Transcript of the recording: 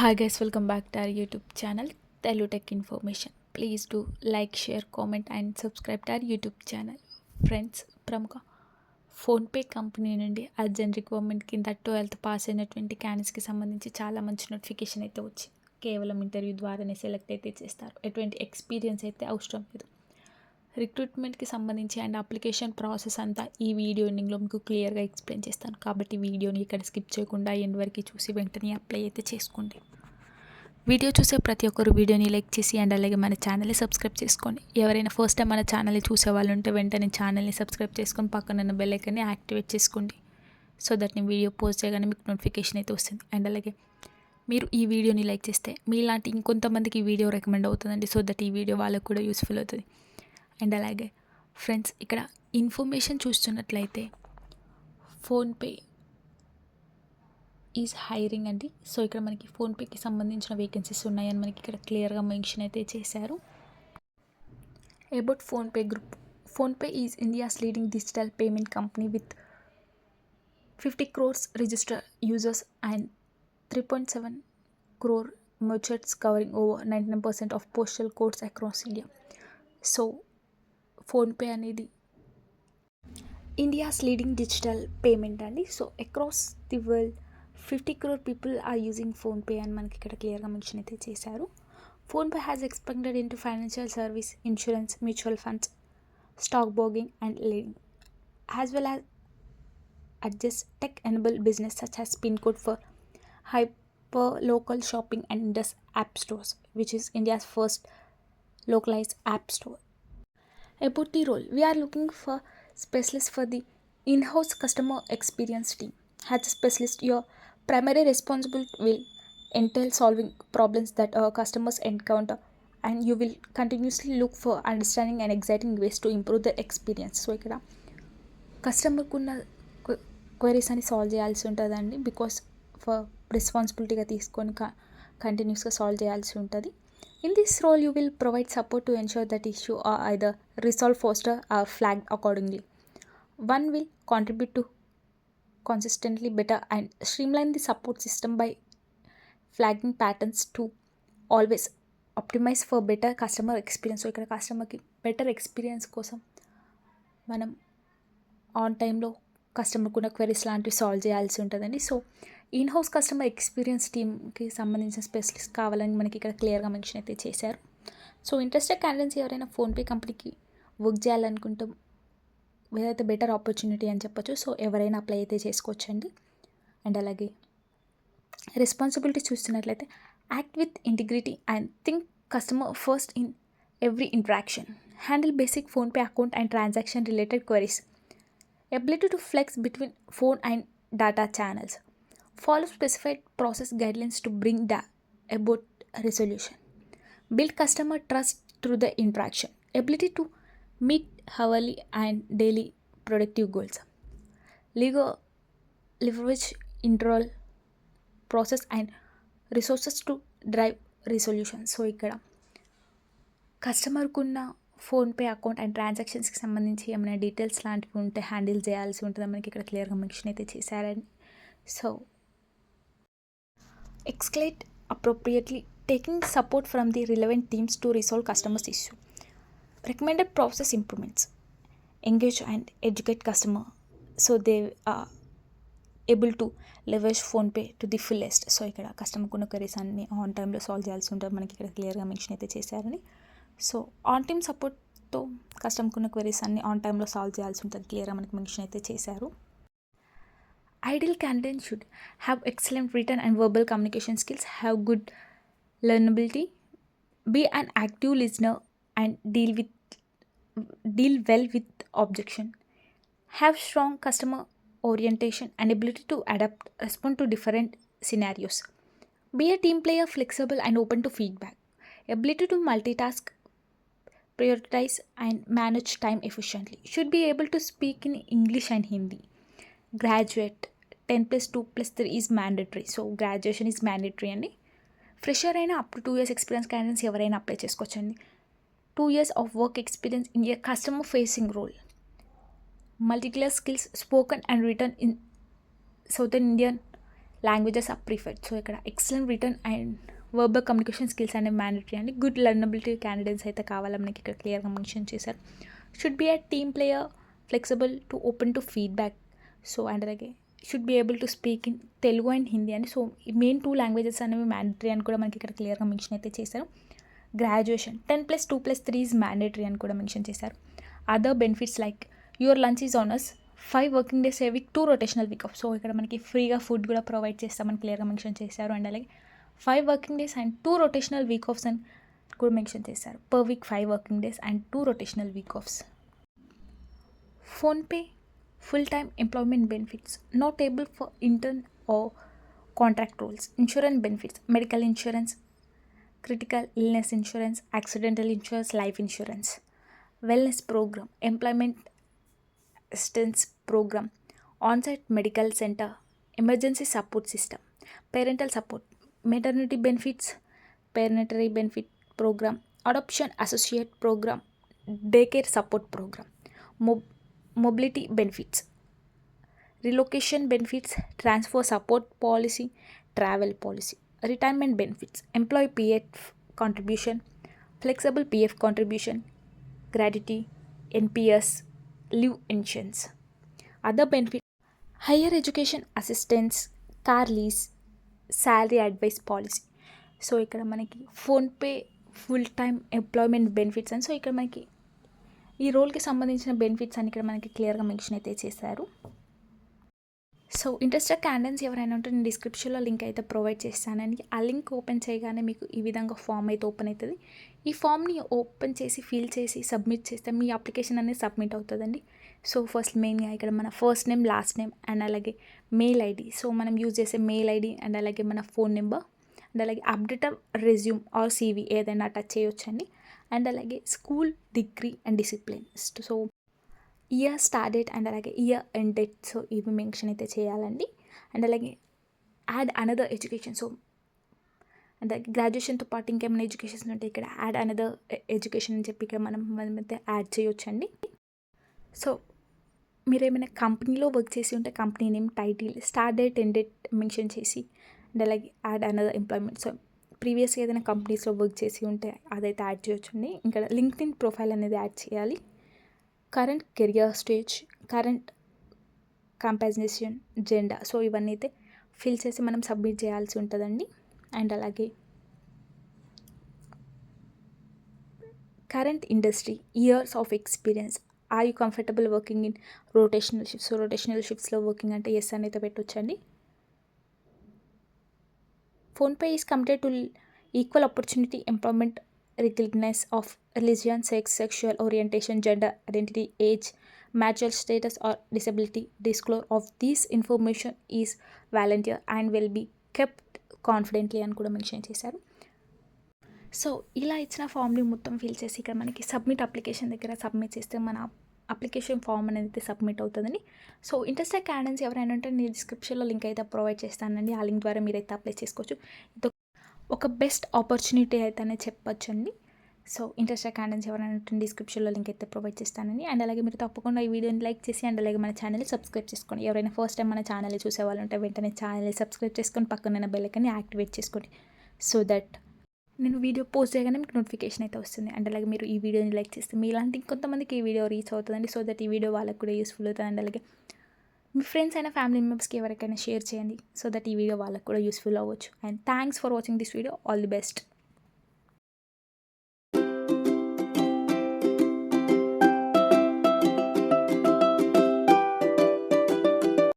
Hi guys, welcome back to our YouTube channel Telugu Tech Information. Please do like, share, comment and subscribe to our YouTube channel. Friends, ప్రముఖ PhonePe company నుండి urgent requirement కింద 12th pass అయినటువంటి క్యాండిడేట్స్కి సంబంధించి చాలా మంచి notification అయితే వచ్చింది. కేవలం ఇంటర్వ్యూ ద్వారానే సెలెక్ట్ అయితే చేస్తారు. ఎటువంటి ఎక్స్పీరియన్స్ అయితే అవసరం లేదు. రిక్రూట్మెంట్కి సంబంధించి అండ్ అప్లికేషన్ ప్రాసెస్ అంతా ఈ వీడియో ఎండింగ్లో మీకు క్లియర్గా ఎక్స్ప్లెయిన్ చేస్తాను. కాబట్టి వీడియోని ఇక్కడ స్కిప్ చేయకుండా ఎండ్ వరకు చూసి వెంటనే అప్లై అయితే చేసుకోండి. వీడియో చూసే ప్రతి ఒక్కరు వీడియోని లైక్ చేసి అండ్ అలాగే మన ఛానల్ని సబ్స్క్రైబ్ చేసుకోండి. ఎవరైనా ఫస్ట్ టైం మన ఛానల్ని చూసే వాళ్ళు ఉంటే వెంటనే ఛానల్ని సబ్స్క్రైబ్ చేసుకొని పక్కన ఉన్న బెల్ ఐకాన్ని యాక్టివేట్ చేసుకోండి. సో దట్ నేను వీడియో పోస్ట్ చేయగానే మీకు నోటిఫికేషన్ అయితే వస్తుంది. అండ్ అలాగే మీరు ఈ వీడియోని లైక్ చేస్తే మీలాంటి ఇంకొంతమందికి ఈ వీడియో రికమెండ్ అవుతుందండి. సో దట్ ఈ వీడియో వాళ్ళకు కూడా యూస్ఫుల్ అవుతుంది. అండ్ అలాగే ఫ్రెండ్స్, ఇక్కడ ఇన్ఫర్మేషన్ చూస్తున్నట్లయితే ఫోన్పే ఈజ్ హైరింగ్ అండి. సో ఇక్కడ మనకి ఫోన్పేకి సంబంధించిన వేకెన్సీస్ ఉన్నాయని మనకి ఇక్కడ క్లియర్గా మెన్షన్ అయితే చేశారు. About PhonePe group. PhonePe is India's leading digital payment company with 50 crores registered users and 3.7 crore merchants covering over 99% of postal codes across India. So PhonePe అనేది ఇండియాస్ లీడింగ్ డిజిటల్ పేమెంట్ అండి. So across the world 50 crore people are using PhonePe అని మనకి ఇక్కడ క్లియర్గా mention అయితే చేశారు. PhonePe has expanded into financial service, insurance, mutual funds, stock broking and lending, as well as adjust tech-enabled business such as PIN code for hyper-local shopping and Indus App Stores, which is India's first localized app store. About the role, we are looking for specialists for the in-house customer experience team. As a specialist, your primary responsibility will entail solving problems that our customers encounter, and you will continuously look for understanding and exciting ways to improve the experience. So ఇక్కడ కస్టమర్కు ఉన్న queries అని solve చేయాల్సి ఉంటుందండి. Because for రెస్పాన్సిబిలిటీగా తీసుకొని కంటిన్యూస్గా solve చేయాల్సి ఉంటుంది. In this role you will provide support to ensure that issue are either resolve faster or flag accordingly. One will contribute to consistently better and streamline the support system by flagging patterns to always optimize for better customer experience. So ఇక్కడ కస్టమర్కి better experience కోసం మనం on టైంలో కస్టమర్కి ఉన్న queries లాంటివి solve చేయాల్సి ఉంటుందండి. So in house customer experience టీమ్కి సంబంధించిన స్పెషలిస్ట్ కావాలని మనకి ఇక్కడ క్లియర్గా మెన్షన్ అయితే చేశారు. సో ఇంట్రెస్టెడ్ క్యాండిడేట్స్ ఎవరైనా ఫోన్పే కంపెనీకి వర్క్ చేయాలనుకుంటే ఏదైతే బెటర్ ఆపర్చునిటీ అని చెప్పొచ్చు. సో ఎవరైనా అప్లై అయితే చేసుకోవచ్చండి. అండ్ అలాగే రెస్పాన్సిబిలిటీ చూస్తున్నట్లయితే act with integrity and think customer first in every interaction, handle basic PhonePe account and transaction related queries, ability to flex between phone and data channels, follow specified process guidelines to bring the about resolution, build customer trust through the interaction, ability to meet hourly and daily productive goals, leverage internal process and resources to drive resolution. So ఇక్కడ కస్టమర్కున్న PhonePe account and ట్రాన్సాక్షన్స్కి సంబంధించి ఏమైనా details లాంటివి ఉంటే handle చేయాల్సి ఉంటుందని మనకి ఇక్కడ క్లియర్గా మెన్షన్ అయితే చేశారండి. So escalate appropriately taking support from the relevant teams to resolve customers issue, recommended process improvements, engage and educate customer so they able to leverage PhonePe to the fullest. So ఇక్కడ కస్టమర్కి ఉన్న queries అన్ని on టైంలో solve చేయాల్సి ఉంటుంది మనకి ఇక్కడ క్లియర్గా మెన్షన్ అయితే చేశారని. సో ఆన్ టైమ్ సపోర్ట్తో కస్టమర్కి ఉన్న క్వరీస్ అన్ని ఆన్ టైంలో సాల్వ్ చేయాల్సి ఉంటుంది క్లియర్గా మనకి మెన్షన్ అయితే చేశారు. Ideal candidate should have excellent written and verbal communication skills, have good learnability, be an active listener and deal well with objection, have strong customer orientation and ability to adapt, respond to different scenarios, be a team player, flexible and open to feedback, ability to multitask, prioritize and manage time efficiently, should be able to speak in English and Hindi, graduate 10+2+3 is mandatory. So graduation is mandatory అండి. Fresher అయినా up to 2 years experience candidates ఎవరైనా apply చేసుకోవచ్చండి. 2 years of work experience in a customer facing role, multicultural skills, spoken and written in Southern Indian languages are preferred. So ఇక్కడ excellent written and verbal communication skills అనేవి mandatory అండి. Good learnability candidates అయితే కావాలని మనకి ఇక్కడ క్లియర్గా mention చేశారు. Should be a team player, flexible to open to feedback. So and అలాగే should be able to speak in Telugu and Hindi అండి. సో ఈ మెయిన్ 2 లాంగ్వేజెస్ అనేవి మ్యాండేటరీ అని కూడా మనకి ఇక్కడ క్లియర్గా మెన్షన్ అయితే చేశారు. గ్రాడ్యుయేషన్ 10+2+3 ఈజ్ మ్యాండేటరీ అని కూడా మెన్షన్ చేశారు. Other benefits like your lunch is honours 5 working days A week, 2 rotational week off. So ఇక్కడ మనకి ఫ్రీగా ఫుడ్ కూడా ప్రొవైడ్ చేస్తామని క్లియర్గా మెన్షన్ చేశారు. అండ్ అలాగే 5 working days and 2 rotational week offs అని కూడా మెన్షన్ చేశారు. Per week 5 working days and 2 rotational week offs. PhonePe full time employment benefits not able for intern or contract roles. Insurance benefits, medical insurance, critical illness insurance, accidental insurance, life insurance. Wellness program, employment assistance program, on-site medical center, emergency support system, parental support, maternity benefits, parental benefit program, adoption associate program, daycare support program, mobility benefits, relocation benefits, transfer support policy, travel policy, retirement benefits, employee PF contribution, flexible PF contribution, gratuity, NPS, live insurance. Other benefits, higher education assistance, car lease, salary advice policy. So ఇక్కడ మనకి PhonePe full time employment benefits అని, so ఇక్కడ మనకి ఈ రోల్కి సంబంధించిన benefits అని ఇక్కడ మనకి క్లియర్గా మెన్షన్ అయితే చేశారు. సో ఇంట్రెస్టెడ్ క్యాండిడేట్స్ ఎవరైనా ఉంటే నేను డిస్క్రిప్షన్లో లింక్ అయితే ప్రొవైడ్ చేస్తానండి. ఆ లింక్ ఓపెన్ చేయగానే మీకు ఈ విధంగా ఫామ్ అయితే ఓపెన్ అవుతుంది. ఈ ఫామ్ని ఓపెన్ చేసి ఫిల్ చేసి సబ్మిట్ చేస్తే మీ అప్లికేషన్ అనేది సబ్మిట్ అవుతుందండి. సో ఫస్ట్ మెయిన్గా ఇక్కడ మన first name, last name and అలాగే మెయిల్ ఐడి. సో మనం యూజ్ చేసే మెయిల్ ఐడి అండ్ అలాగే మన ఫోన్ నెంబర్ అండ్ అలాగే అప్డేటెడ్ రెజ్యూమ్ ఆర్ CV ఏదైనా టచ్ చేయొచ్చండి. అండ్ అలాగే school, degree and discipline. So year start date and అలాగే ఇయర్ ఎండ్ డేట్, సో ఇవి మెన్షన్ అయితే చేయాలండి. అండ్ అలాగే యాడ్ అనదర్ ఎడ్యుకేషన్. సో అంటే గ్రాడ్యుయేషన్తో పాటు ఇంకేమైనా ఎడ్యుకేషన్స్ ఉంటే ఇక్కడ యాడ్ అనదర్ ఎడ్యుకేషన్ అని చెప్పి ఇక్కడ మనం అయితే యాడ్ చేయొచ్చండి. సో మీరు ఏమైనా కంపెనీలో వర్క్ చేసి ఉంటే company name, title, start date, end date mention చేసి అండ్ అలాగే యాడ్ అనదర్ ఎంప్లాయ్మెంట్. సో ప్రీవియస్గా ఏదైనా కంపెనీస్లో వర్క్ చేసి ఉంటే అదైతే యాడ్ చేయొచ్చండి. ఇంకా లింక్డ్ఇన్ ప్రొఫైల్ అనేది యాడ్ చేయాలి. Current career stage, current compensation, gender, so ఇవన్నీ అయితే ఫిల్ చేసి మనం సబ్మిట్ చేయాల్సి ఉంటుందండి. అండ్ అలాగే current industry, years of experience, are you comfortable working in rotational shifts. So rotational షిఫ్ట్స్లో వర్కింగ్ అంటే ఎస్ అని అయితే పెట్టొచ్చండి. PhonePe is committed to equal opportunity employment regardless of religion, sex, sexual orientation, gender identity, age, marital status or disability. Disclosure of this information is volunteer and will be kept confidently అని కూడా mention చేశారు. So ఇలా ఇచ్చిన ఫామ్ని మొత్తం fill చేసి ఇక్కడ మనకి సబ్మిట్ అప్లికేషన్ దగ్గర సబ్మిట్ చేస్తే మన అప్లికేషన్ ఫామ్ అనేది సబ్మిట్ అవుతుందండి. సో ఇంట్రెస్టెడ్ క్యాండిడేట్స్ ఎవరైనా ఉంటే నేను డిస్క్రిప్షన్లో లింక్ అయితే ప్రొవైడ్ చేస్తానండి. ఆ లింక్ ద్వారా మీరైతే అప్లై చేసుకోవచ్చు. ఒక బెస్ట్ ఆపర్చునిటీ అయితేనే చెప్పొచ్చండి. సో ఇంట్రెస్టెడ్ క్యాండిడేట్స్ ఎవరైనా డిస్క్రిప్షన్లో లింక్ అయితే ప్రొవైడ్ చేస్తానండి. అండ్ అలాగే మీరు తప్పకుండా ఈ వీడియోని లైక్ చేసి అండ్ అలాగే మన ఛానల్ని సబ్స్క్రైబ్ చేసుకోండి. ఎవరైనా ఫస్ట్ టైం మన ఛానల్ని చూసే వాళ్ళు ఉంటే వెంటనే ఛానల్ని సబ్స్క్రైబ్ చేసుకొని పక్కన బెల్ ఐకాన్ని యాక్టివేట్ చేసుకోండి. సో దట్ నేను వీడియో పోస్ట్ చేయగానే మీకు నోటిఫికేషన్ అయితే వస్తుంది. అండ్ అలాగే మీరు ఈ వీడియోని లైక్ చేస్తే మీలాంటి ఇంకొంతమందికి ఈ వీడియో రీచ్ అవుతుందండి. సో దట్ ఈ వీడియో వాళ్ళకి కూడా యూస్ఫుల్ అవుతుంది. అండ్ అలాగే మీ ఫ్రెండ్స్ అయినా ఫ్యామిలీ మెంబర్స్కి ఎవరికైనా షేర్ చేయండి. సో దట్ ఈ వీడియో వాళ్ళకి కూడా యూస్ఫుల్ అవ్వచ్చు. And thanks for watching this video. All the best.